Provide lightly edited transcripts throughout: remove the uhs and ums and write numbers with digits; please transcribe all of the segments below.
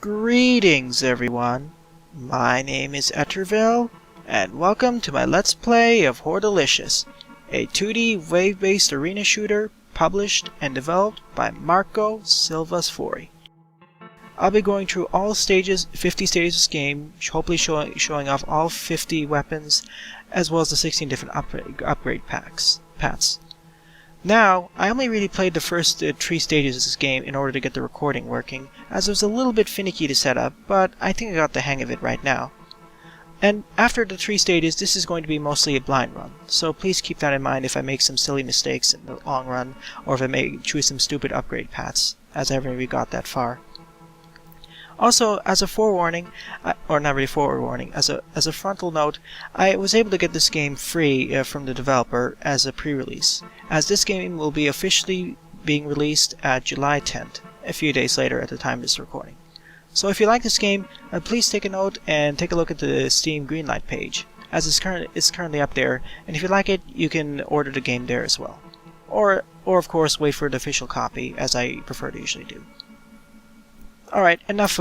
Greetings everyone, my name is Etterville, and welcome to my Let's Play of Hordelicious, a 2D wave-based arena shooter published and developed by Marko Silvasvuori. I'll be going through all stages, 50 stages of this game, hopefully showing off all 50 weapons, as well as the 16 different upgrade paths. Now, I only really played the first 3 stages of this game in order to get the recording working, as it was a little bit finicky to set up, but I think I got the hang of it right now. And after the 3 stages, this is going to be mostly a blind run, so please keep that in mind if I make some silly mistakes in the long run, or if I may choose some stupid upgrade paths, as I haven't really got that far. Also, as a forewarning, or not really forewarning, as a frontal note, I was able to get this game free from the developer as a pre-release, as this game will be officially being released at July 10th, a few days later at the time of this recording. So if you like this game, please take a note and take a look at the Steam Greenlight page, as it's currently up there, and if you like it, you can order the game there as well. Or of course, wait for the official copy, as I prefer to usually do. Alright, enough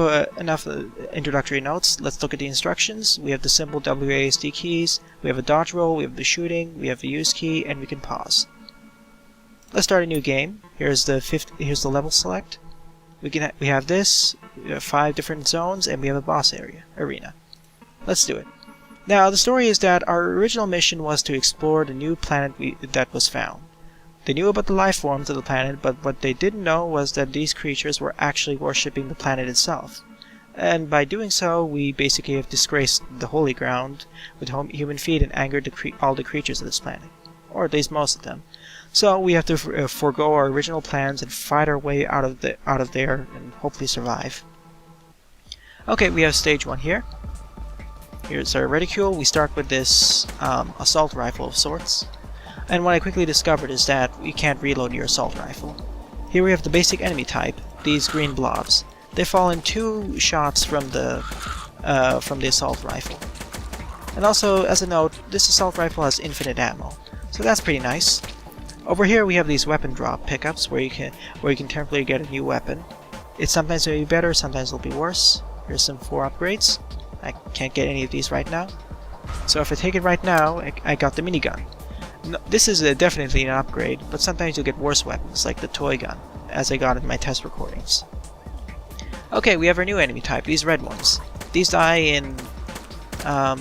introductory notes. Let's look at the instructions. We have the simple WASD keys, we have a dodge roll, we have the shooting, we have the use key, and we can pause. Let's start a new game. Here's the level select. We have this, we have 5 different zones, and we have a boss arena. Let's do it. Now, the story is that our original mission was to explore the new planet that was found. They knew about the life forms of the planet, but what they didn't know was that these creatures were actually worshipping the planet itself. And by doing so, we basically have disgraced the holy ground with human feet and angered all the creatures of this planet. Or at least most of them. So we have to forego our original plans and fight our way out of there and hopefully survive. Okay, we have stage 1 here. Here's our reticule. We start with this assault rifle of sorts. And what I quickly discovered is that you can't reload your assault rifle. Here we have the basic enemy type, these green blobs. They fall in 2 shots from the assault rifle. And also, as a note, this assault rifle has infinite ammo, so that's pretty nice. Over here we have these weapon drop pickups where you can temporarily get a new weapon. It's sometimes will be better, sometimes it'll be worse. Here's some 4 upgrades. I can't get any of these right now. So if I take it right now, I got the minigun. No, this is definitely an upgrade, but sometimes you'll get worse weapons, like the toy gun, as I got in my test recordings. Okay, we have our new enemy type, these red ones. These die in... well,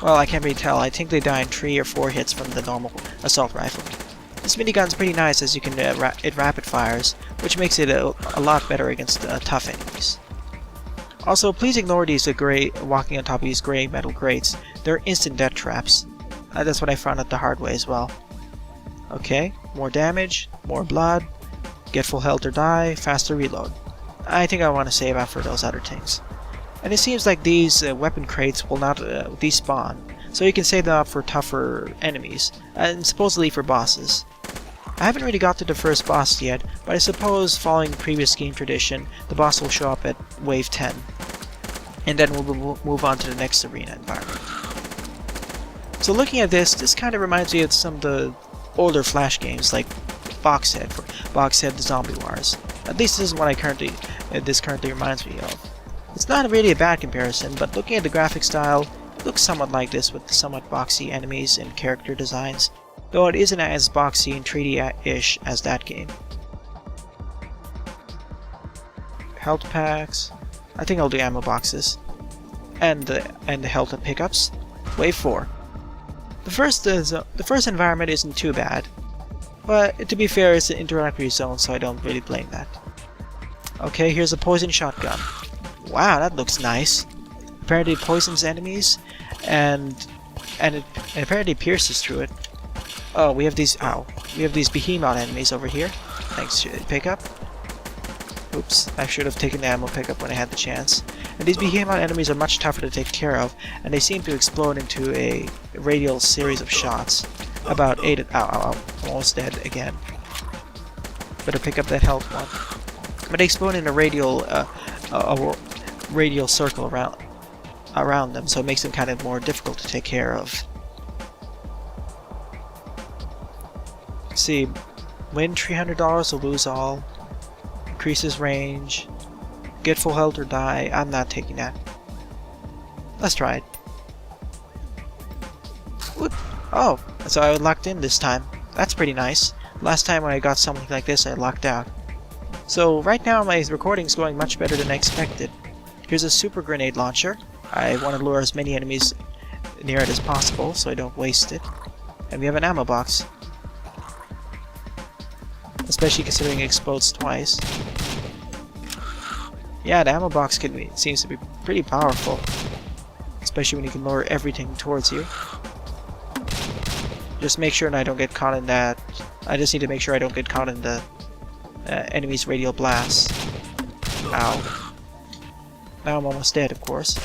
I can't really tell. I think they die in 3 or 4 hits from the normal assault rifle. This minigun's pretty nice, as you can it rapid fires, which makes it a lot better against tough enemies. Also, please ignore these walking on top of these gray metal grates. They're instant death traps. That's what I found out the hard way as well. Okay, more damage, more blood, get full health or die, faster reload. I think I want to save up for those other things. And it seems like these weapon crates will not despawn, so you can save them up for tougher enemies, and supposedly for bosses. I haven't really got to the first boss yet, but I suppose following previous game tradition, the boss will show up at wave 10. And then we'll move on to the next arena environment. So looking at this kind of reminds me of some of the older Flash games like Boxhead the Zombie Wars. At least this is what this currently reminds me of. It's not really a bad comparison, but looking at the graphic style, it looks somewhat like this with somewhat boxy enemies and character designs, though it isn't as boxy and 3D-ish as that game. Health packs. I think I'll do ammo boxes. And the health pickups. Wave 4. The first environment isn't too bad, but to be fair, it's an introductory zone, so I don't really blame that. Okay, here's a poison shotgun. Wow, that looks nice. Apparently it poisons enemies, and it apparently pierces through it. Oh, we have these behemoth enemies over here. Thanks, pickup. Oops, I should have taken the ammo pickup when I had the chance. And these behemoth enemies are much tougher to take care of, and they seem to explode into a radial series of shots. About 8 almost dead again. Better pick up that health one. But they explode in a radial circle around them, so it makes them kind of more difficult to take care of. Let's see, win $300 or lose all. Increases range. get full health or die. I'm not taking that. Let's try it. Whoop. Oh, so I locked in this time. That's pretty nice. Last time when I got something like this, I locked out. So right now my recording's going much better than I expected. Here's a super grenade launcher. I want to lure as many enemies near it as possible so I don't waste it. And we have an ammo box. Especially considering it explodes twice. Yeah, the ammo box seems to be pretty powerful. Especially when you can lure everything towards you. Just make sure I don't get caught in that. I just need to make sure I don't get caught in the enemy's radial blast. Ow. Now I'm almost dead, of course.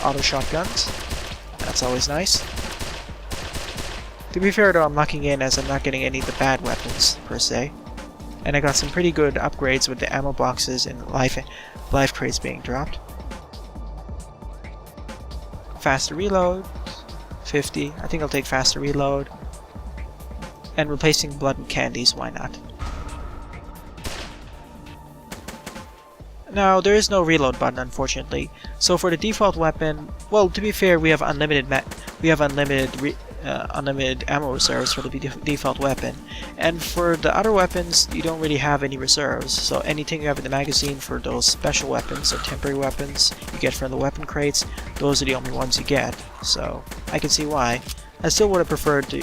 Auto shotguns. That's always nice. To be fair though, I'm lucking in as I'm not getting any of the bad weapons, per se. And I got some pretty good upgrades with the ammo boxes and life crates being dropped. Faster reload. 50. I think I'll take faster reload. And replacing blood with candies, why not? Now, there is no reload button, unfortunately. So for the default weapon, well, to be fair, we have unlimited ammo reserves for the default weapon. And for the other weapons, you don't really have any reserves. So anything you have in the magazine for those special weapons or temporary weapons you get from the weapon crates, those are the only ones you get. So I can see why. I still would have preferred to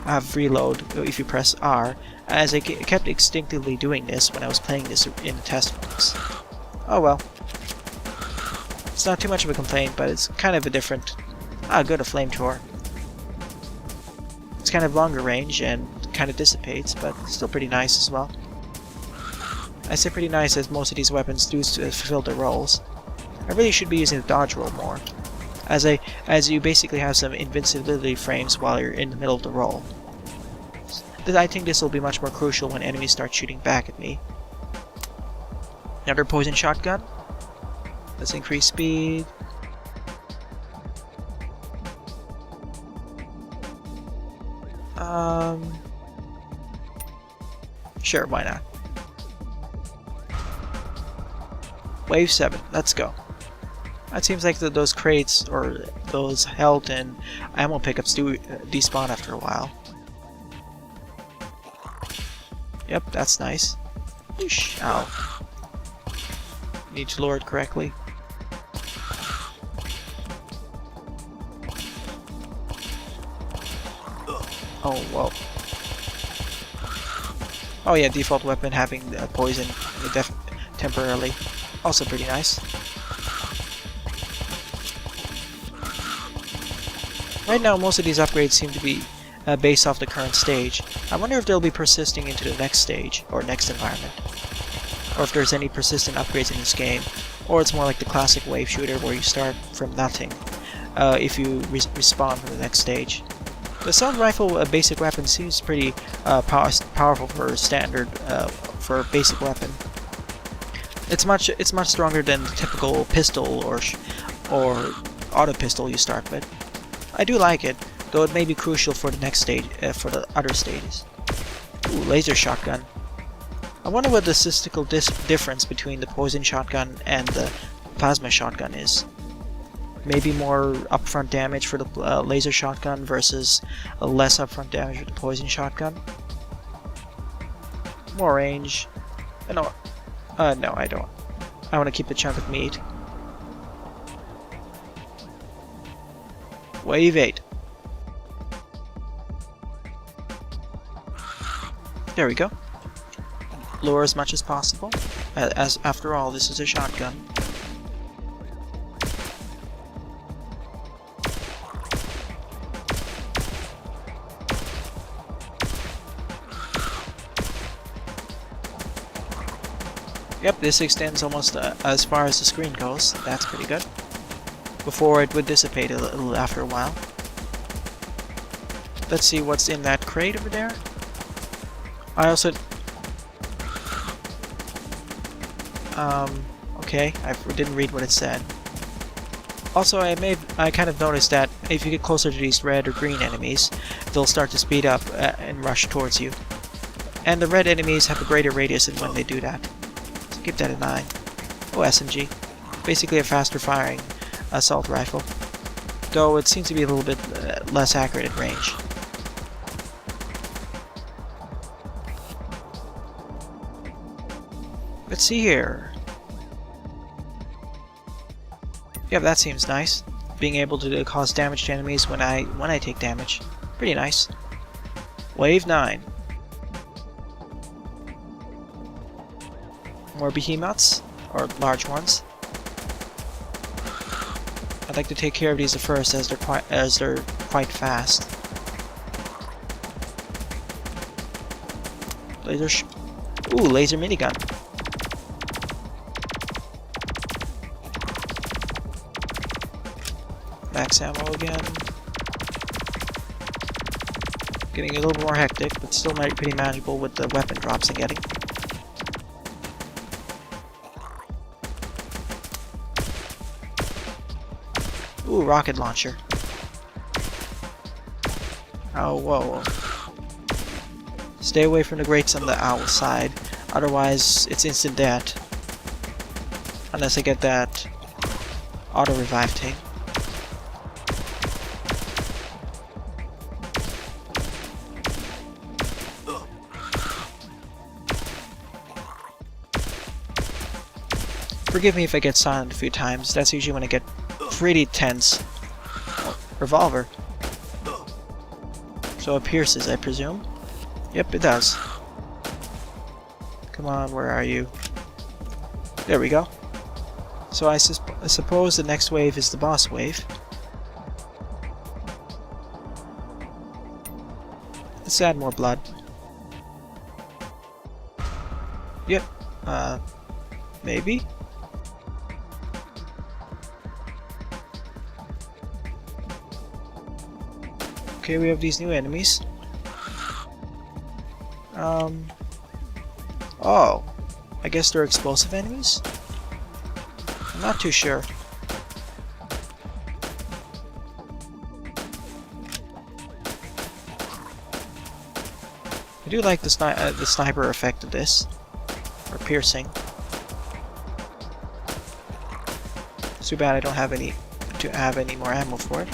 have reload if you press R, as I kept instinctively doing this when I was playing this in the test runs. Oh well. It's not too much of a complaint, but it's kind of a different... good, a flamethrower. It's kind of longer range and kind of dissipates, but still pretty nice as well. I say pretty nice as most of these weapons do fulfill their roles. I really should be using the dodge roll more, as you basically have some invincibility frames while you're in the middle of the roll. I think this will be much more crucial when enemies start shooting back at me. Another poison shotgun. Let's increase speed. Sure, why not? Wave 7, let's go. It seems like those crates, or those health and ammo pickups do despawn after a while. Yep, that's nice. Whoosh, ow. Need to lure it correctly. Oh, whoa. Oh yeah, default weapon having poison temporarily. Also pretty nice. Right now, most of these upgrades seem to be based off the current stage. I wonder if they'll be persisting into the next stage, or next environment. Or if there's any persistent upgrades in this game. Or it's more like the classic wave shooter where you start from nothing if you respawn from the next stage. The assault rifle basic weapon seems pretty powerful for standard for a basic weapon. It's much stronger than the typical pistol or auto pistol you start with. I do like it, though it may be crucial for the next stage, for the other stages. Ooh, laser shotgun. I wonder what the statistical difference between the poison shotgun and the plasma shotgun is. Maybe more upfront damage for the laser shotgun versus less upfront damage with the poison shotgun. More range. No, no, I don't. I want to keep the chunk of meat. Wave 8. There we go. Lure as much as possible, as after all, this is a shotgun. Yep, this extends almost as far as the screen goes. That's pretty good. Before it would dissipate a little after a while. Let's see what's in that crate over there. I also... okay, I didn't read what it said. Also, I kind of noticed that if you get closer to these red or green enemies, they'll start to speed up and rush towards you. And the red enemies have a greater radius than when they do that. So keep that in mind. Oh, SMG. Basically a faster firing assault rifle. Though it seems to be a little bit less accurate at range. Let's see here. Yeah, that seems nice. Being able to cause damage to enemies when I take damage. Pretty nice. Wave 9. More behemoths, or large ones. I'd like to take care of these at first, as they're quite fast. Laser minigun. Max ammo again. Getting a little more hectic, but still pretty manageable with the weapon drops I'm getting. Ooh, rocket launcher. Oh, whoa. Stay away from the grates on the owl side, otherwise it's instant death. Unless I get that auto revive thing. Forgive me if I get silent a few times, that's usually when I get pretty tense. Oh, revolver. So it pierces, I presume? Yep, it does. Come on, where are you? There we go. So I suppose the next wave is the boss wave. Let's add more blood. Yep. Maybe? Okay, we have these new enemies. Oh, I guess they're explosive enemies? I'm not too sure. I do like the sniper effect of this, or piercing. It's too bad I don't have any more ammo for it.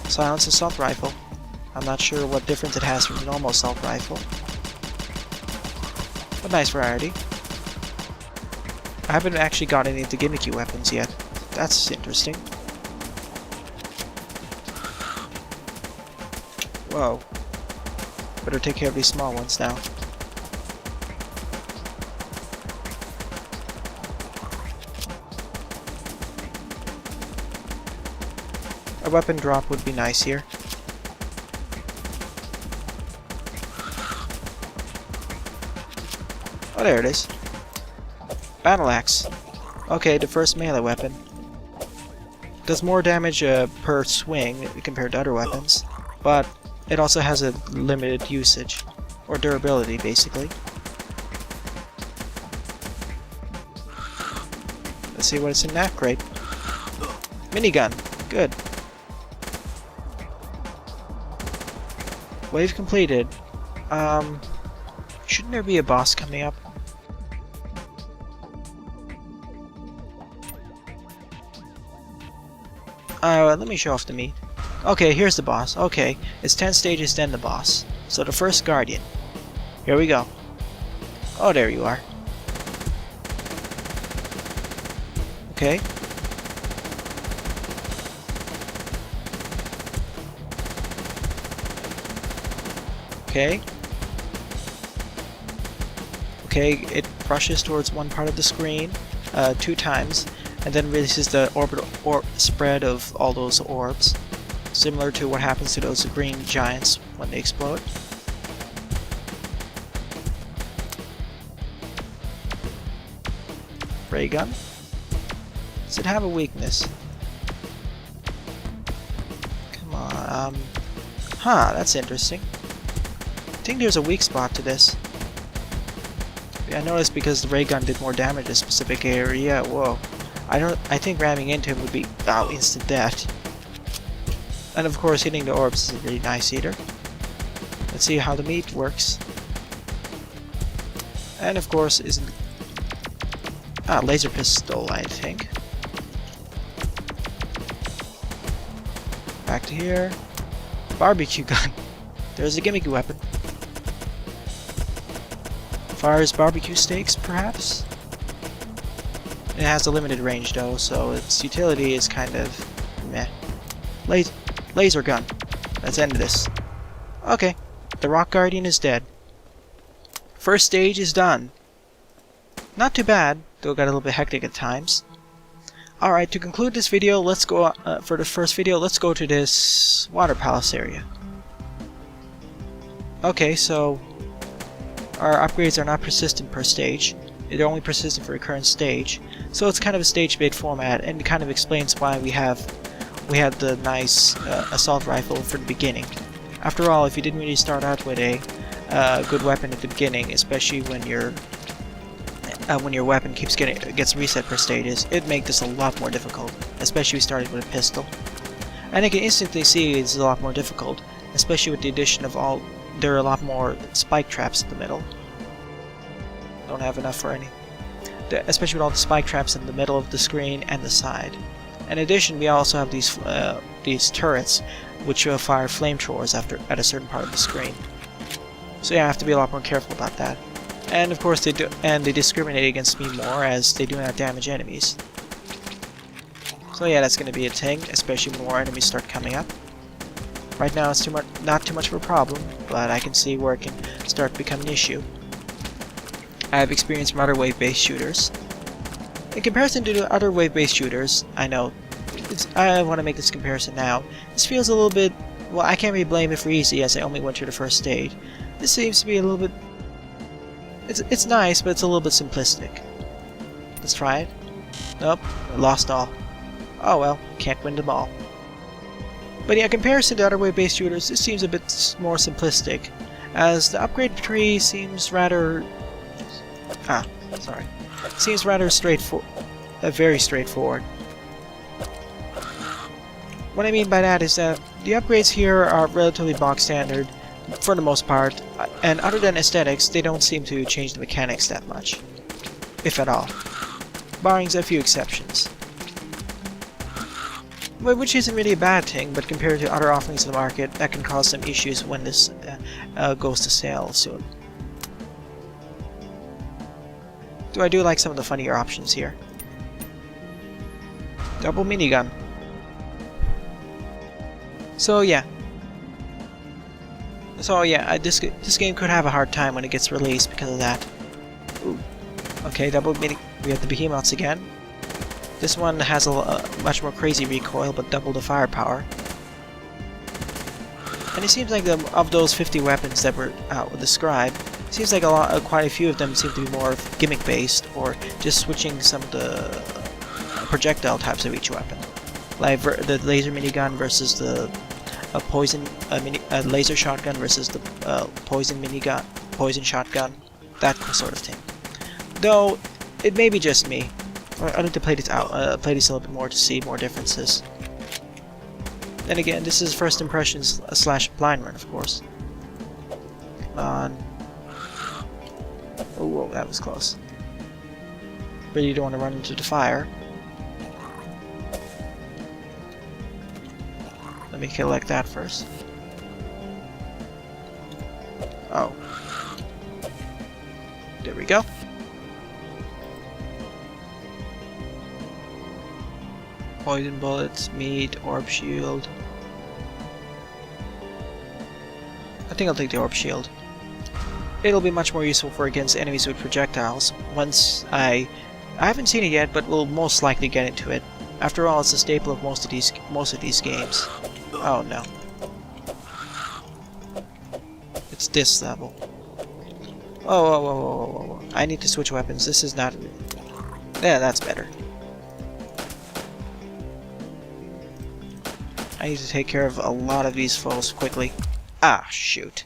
Silence assault rifle. I'm not sure what difference it has from the normal assault rifle. But nice variety. I haven't actually got any of the gimmicky weapons yet. That's interesting. Whoa. Better take care of these small ones now. A weapon drop would be nice here. Oh, there it is. Battle axe. Okay, the first melee weapon. Does more damage per swing compared to other weapons, but it also has a limited usage, or durability basically. Let's see what it's in that crate. Minigun. Good. Wave completed. Shouldn't there be a boss coming up? Let me show off the meat. Okay, here's the boss. Okay, it's 10 stages, then the boss. So the first guardian. Here we go. Oh, there you are. Okay. Okay. Okay, it brushes towards one part of the screen 2 times, and then releases the orbital spread of all those orbs, similar to what happens to those green giants when they explode. Ray gun. Does it have a weakness? Come on. Huh, that's interesting. I think there's a weak spot to this. I noticed because the ray gun did more damage in a specific area. Whoa. I think ramming into him would be instant death. And of course hitting the orbs is a really nice either. Let's see how the meat works. And of course isn't... Ah, laser pistol, I think. Back to here. Barbecue gun. There's a gimmicky weapon. Fires barbecue steaks, perhaps? It has a limited range though, so its utility is kind of meh. Laser gun. Let's end this. Okay, the Rock Guardian is dead. First stage is done. Not too bad, though it got a little bit hectic at times. Alright, to conclude this video, let's go, for the first video, let's go to this water palace area. Okay, so our upgrades are not persistent per stage. They're only persistent for a current stage. So it's kind of a stage-based format, and it kind of explains why we have the nice assault rifle for the beginning. After all, if you didn't really start out with a good weapon at the beginning, especially when your weapon gets reset per stages, it'd make this a lot more difficult, especially if you started with a pistol. And I can instantly see it's a lot more difficult, especially with the addition of there are a lot more spike traps in the middle. Don't have enough for any. Especially with all the spike traps in the middle of the screen and the side. In addition, we also have these turrets, which will fire flamethrowers at a certain part of the screen. So yeah, I have to be a lot more careful about that. And of course, they discriminate against me more, as they do not damage enemies. So yeah, that's going to be a thing, especially when more enemies start coming up. Right now, it's not too much of a problem, but I can see where it can start becoming an issue. I have experience from other wave-based shooters. In comparison to the other wave-based shooters, I know, I want to make this comparison now. This feels a little bit, well, I can't really blame it for easy, as I only went through the first stage. This seems to be a little bit, it's nice, but it's a little bit simplistic. Let's try it. Nope, I lost all. Oh well, can't win them all. But yeah, in comparison to other wave-based shooters, this seems a bit more simplistic, as the upgrade tree seems rather... seems rather straightforward. Very straightforward. What I mean by that is that the upgrades here are relatively box standard, for the most part, and other than aesthetics, they don't seem to change the mechanics that much, if at all, barring a few exceptions. Which isn't really a bad thing, but compared to other offerings in the market, that can cause some issues when this goes to sale soon. Though I do like some of the funnier options here. Double minigun. So yeah, this game could have a hard time when it gets released because of that. Ooh. Okay, we have the behemoths again. This one has a much more crazy recoil, but double the firepower. And it seems like of those 50 weapons that were described, it seems like quite a few of them seem to be more gimmick-based, or just switching some of the projectile types of each weapon, like the laser minigun versus the laser shotgun versus the poison shotgun, that sort of thing. Though it may be just me. I need to play this a little bit more to see more differences. Then again, this is first impressions / blind run, of course. Come on. Oh, whoa, that was close. Really don't want to run into the fire. Let me collect that first. Oh. There we go. Poison bullets, meat, orb shield. I think I'll take the orb shield. It'll be much more useful for against enemies with projectiles. Once I haven't seen it yet, but we'll most likely get into it. After all, it's a staple of most of these games. Oh no. It's this level. Whoa, whoa, whoa, whoa, whoa, whoa. I need to switch weapons. This is not... Yeah, that's better. I need to take care of a lot of these foes quickly. Ah, shoot.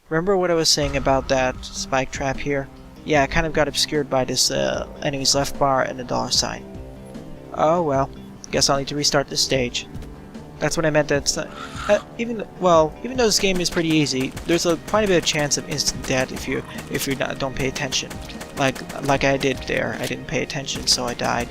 Remember what I was saying about that spike trap here? Yeah, it kind of got obscured by this enemy's left bar and the $sign. Oh well, guess I'll need to restart this stage. That's what I meant. That's not, even though this game is pretty easy, there's quite a bit of chance of instant death if you don't pay attention. Like I did there, I didn't pay attention, so I died.